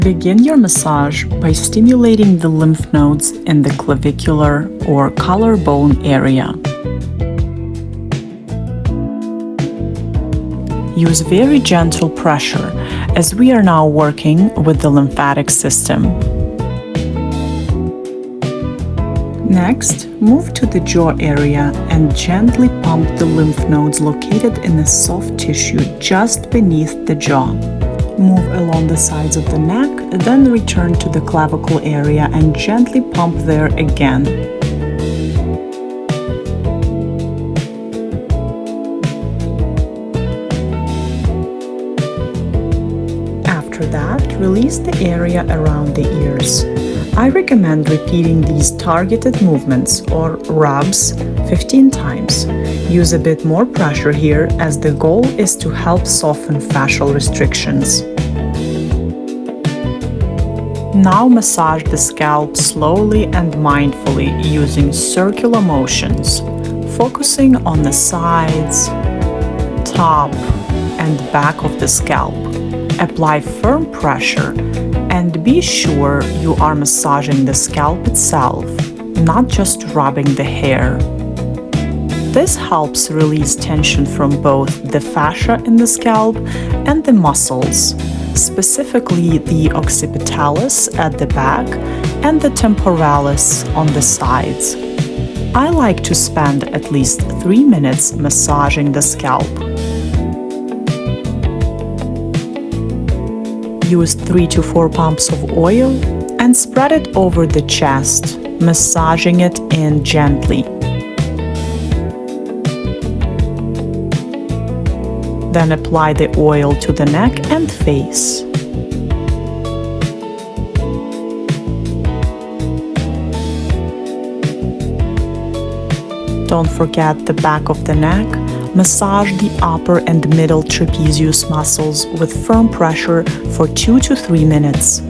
Begin your massage by stimulating the lymph nodes in the clavicular or collarbone area. Use very gentle pressure as we are now working with the lymphatic system. Next, move to the jaw area and gently pump the lymph nodes located in the soft tissue just beneath the jaw. Move along the sides of the neck, then return to the clavicle area and gently pump there again. After that, release the area around the ears. I recommend repeating these targeted movements or rubs 15 times. Use a bit more pressure here as the goal is to help soften fascial restrictions. Now massage the scalp slowly and mindfully using circular motions, focusing on the sides, top, and back of the scalp. Apply firm pressure and be sure you are massaging the scalp itself, not just rubbing the hair. This helps release tension from both the fascia in the scalp and the muscles, specifically the occipitalis at the back and the temporalis on the sides. I like to spend at least 3 minutes massaging the scalp. Use 3 to 4 pumps of oil and spread it over the chest, massaging it in gently. Then apply the oil to the neck and face. Don't forget the back of the neck. Massage the upper and middle trapezius muscles with firm pressure for 2 to 3 minutes.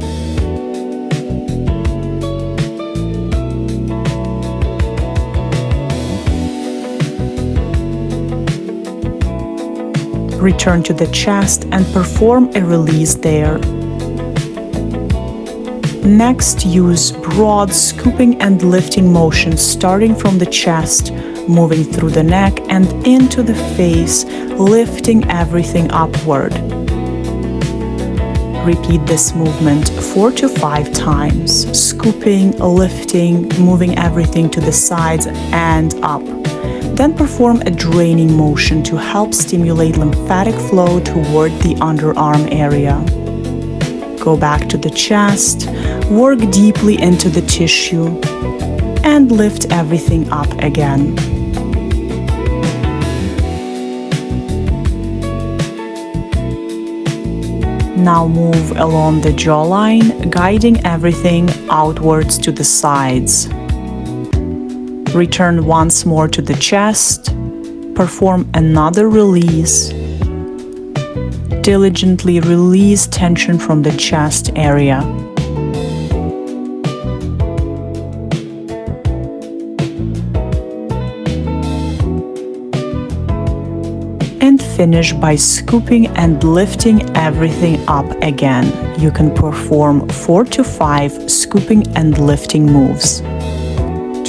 Return to the chest and perform a release there. Next, use broad scooping and lifting motions starting from the chest, moving through the neck and into the face, lifting everything upward. Repeat this movement 4 to 5 times, scooping, lifting, moving everything to the sides and up. Then perform a draining motion to help stimulate lymphatic flow toward the underarm area. Go back to the chest, work deeply into the tissue, and lift everything up again. Now move along the jawline, guiding everything outwards to the sides. Return once more to the chest, perform another release. Diligently release tension from the chest area. And finish by scooping and lifting everything up again. You can perform 4 to 5 scooping and lifting moves.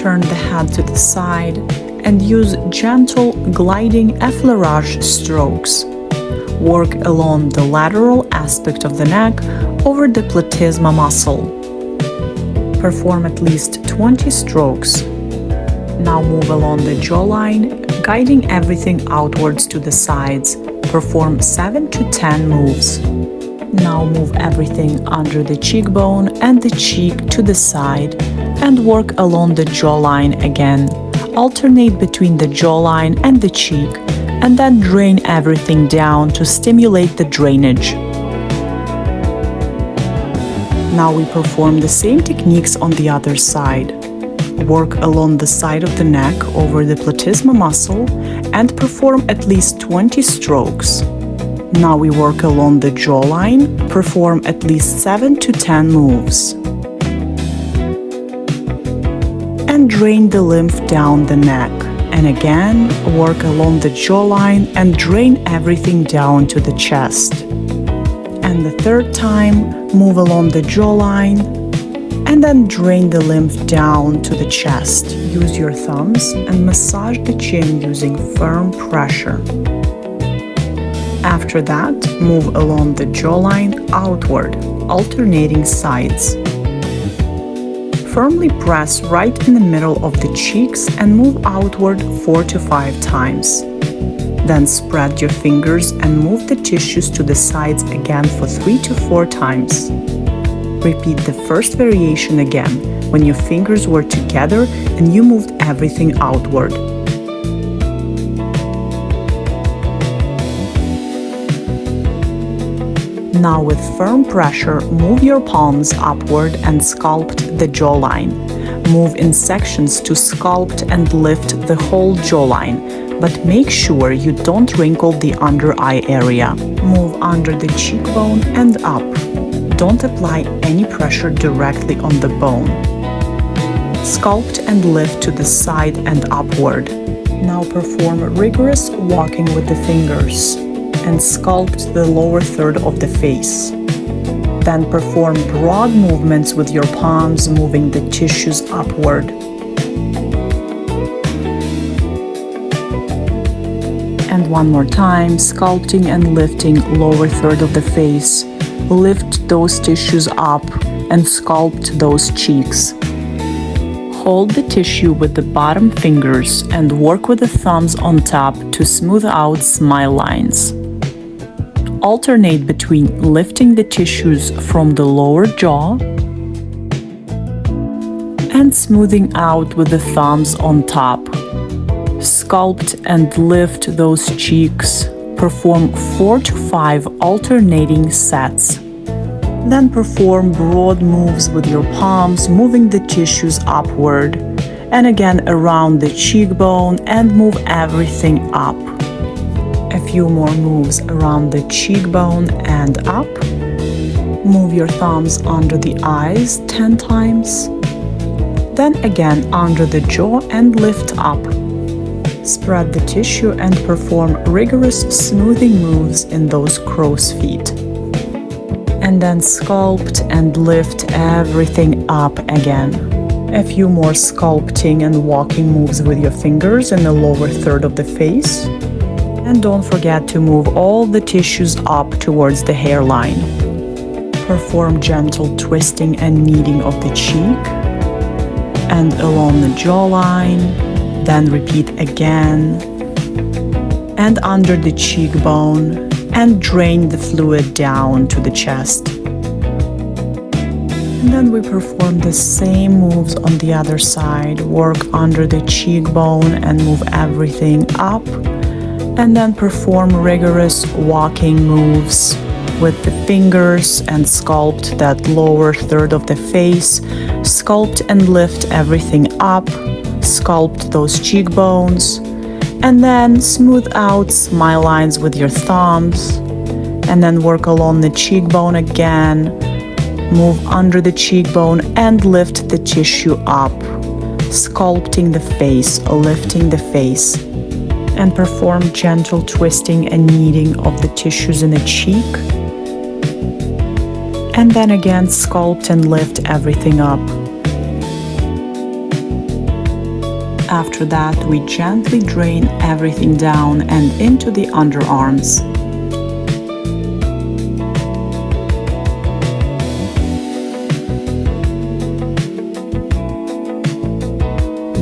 Turn the head to the side and use gentle gliding effleurage strokes. Work along the lateral aspect of the neck over the platysma muscle. Perform at least 20 strokes. Now move along the jawline, guiding everything outwards to the sides. Perform 7 to 10 moves. Now move everything under the cheekbone and the cheek to the side and work along the jawline again. Alternate between the jawline and the cheek and then drain everything down to stimulate the drainage. Now we perform the same techniques on the other side. Work along the side of the neck over the platysma muscle and perform at least 20 strokes. Now we work along the jawline, perform at least 7 to 10 moves. And drain the lymph down the neck. And again, work along the jawline and drain everything down to the chest. And the third time, move along the jawline and then drain the lymph down to the chest. Use your thumbs and massage the chin using firm pressure. After that, move along the jawline outward, alternating sides. Firmly press right in the middle of the cheeks and move outward 4 to 5 times. Then spread your fingers and move the tissues to the sides again for 3 to 4 times. Repeat the first variation again, when your fingers were together and you moved everything outward. Now with firm pressure, move your palms upward and sculpt the jawline. Move in sections to sculpt and lift the whole jawline, but make sure you don't wrinkle the under eye area. Move under the cheekbone and up. Don't apply any pressure directly on the bone. Sculpt and lift to the side and upward. Now perform rigorous walking with the fingers and sculpt the lower third of the face. Then perform broad movements with your palms, moving the tissues upward. And one more time, sculpting and lifting lower third of the face. Lift those tissues up and sculpt those cheeks. Hold the tissue with the bottom fingers and work with the thumbs on top to smooth out smile lines. Alternate between lifting the tissues from the lower jaw and smoothing out with the thumbs on top. Sculpt and lift those cheeks. Perform 4 to 5 alternating sets. Then perform broad moves with your palms, moving the tissues upward and again around the cheekbone and move everything up. A few more moves around the cheekbone and up. Move your thumbs under the eyes 10 times. Then again under the jaw and lift up. Spread the tissue and perform rigorous smoothing moves in those crow's feet. And then sculpt and lift everything up again. A few more sculpting and walking moves with your fingers in the lower third of the face. And don't forget to move all the tissues up towards the hairline. Perform gentle twisting and kneading of the cheek and along the jawline. Then repeat again and under the cheekbone and drain the fluid down to the chest. And then we perform the same moves on the other side. Work under the cheekbone and move everything up. And then perform rigorous walking moves with the fingers and sculpt that lower third of the face. Sculpt and lift everything up. Sculpt those cheekbones. And then smooth out smile lines with your thumbs. And then work along the cheekbone again. Move under the cheekbone and lift the tissue up. Sculpting the face, lifting the face. And perform gentle twisting and kneading of the tissues in the cheek. And then again sculpt and lift everything up. After that, we gently drain everything down and into the underarms.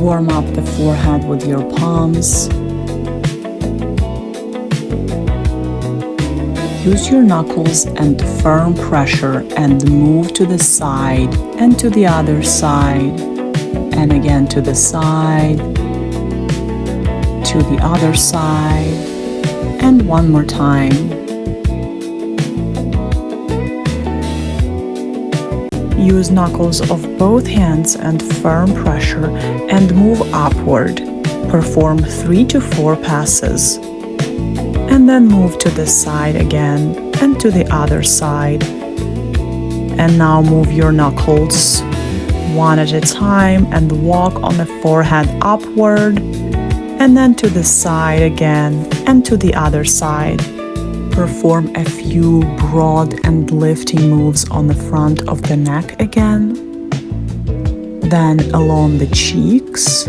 Warm up the forehead with your palms. Use your knuckles and firm pressure and move to the side and to the other side. And again to the side, to the other side, and one more time. Use knuckles of both hands and firm pressure and move upward. Perform 3 to 4 passes. And then move to the side again and to the other side. And now move your knuckles one at a time and walk on the forehead upward and then to the side again and to the other side. Perform a few broad and lifting moves on the front of the neck again, then along the cheeks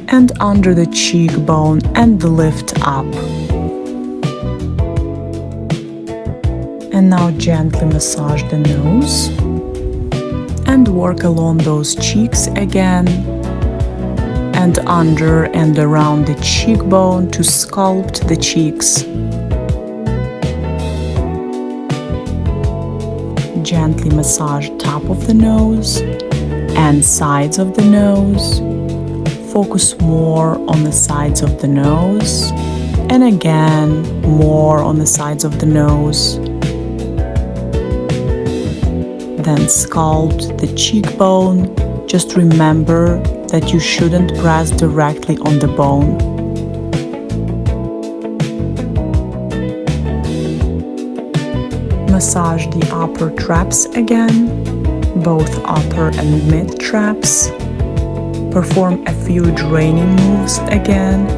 and under the cheekbone and lift up. And now gently massage the nose and work along those cheeks again and under and around the cheekbone to sculpt the cheeks. Gently massage top of the nose and sides of the nose. Focus more on the sides of the nose and again more on the sides of the nose. Then sculpt the cheekbone. Just remember that you shouldn't press directly on the bone. Massage the upper traps again, both upper and mid traps. Perform a few draining moves again,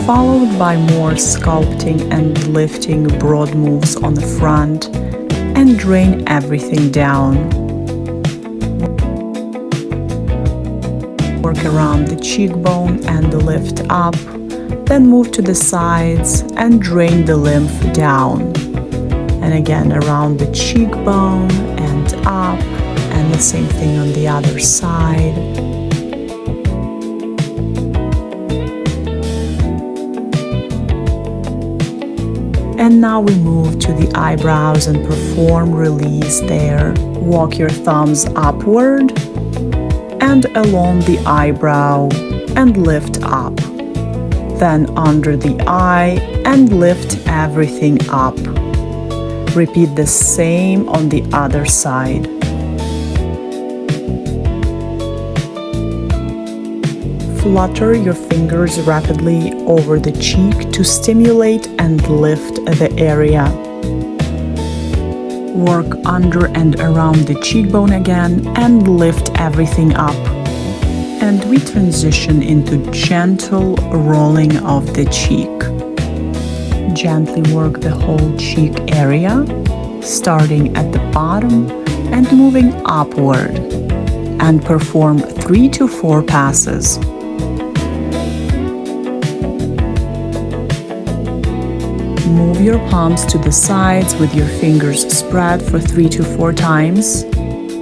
followed by more sculpting and lifting broad moves on the front, and drain everything down. Work around the cheekbone and lift up, then move to the sides and drain the lymph down. And again around the cheekbone and up, and the same thing on the other side. And now we move to the eyebrows and perform release there. Walk your thumbs upward and along the eyebrow and lift up. Then under the eye and lift everything up. Repeat the same on the other side. Flutter your fingers rapidly over the cheek to stimulate and lift the area. Work under and around the cheekbone again and lift everything up. And we transition into gentle rolling of the cheek. Gently work the whole cheek area, starting at the bottom and moving upward, and perform 3 to 4 passes. Move your palms to the sides with your fingers spread for 3 to 4 times.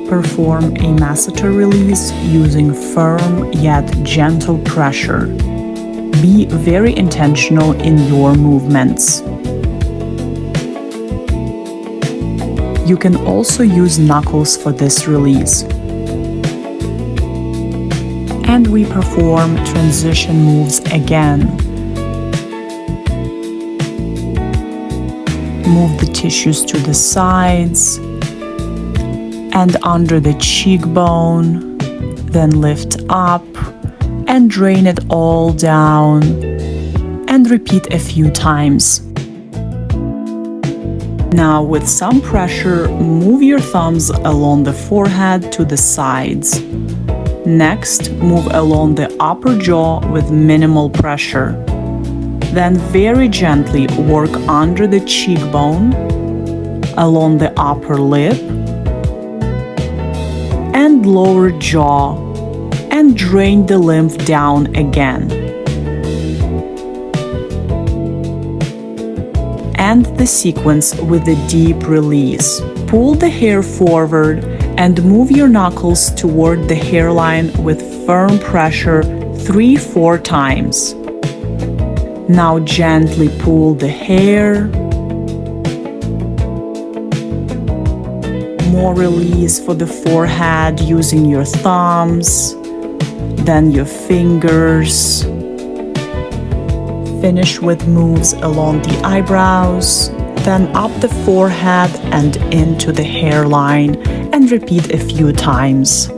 Perform a masseter release using firm yet gentle pressure. Be very intentional in your movements. You can also use knuckles for this release. And we perform transition moves again. Move the tissues to the sides and under the cheekbone, then lift up and drain it all down, and repeat a few times. Now with some pressure, move your thumbs along the forehead to the sides. Next, move along the upper jaw with minimal pressure. Then very gently work under the cheekbone, along the upper lip, and lower jaw, and drain the lymph down again. End the sequence with a deep release. Pull the hair forward and move your knuckles toward the hairline with firm pressure 3-4 times. Now gently pull the hair. More release for the forehead using your thumbs, then your fingers. Finish with moves along the eyebrows, then up the forehead and into the hairline, and repeat a few times.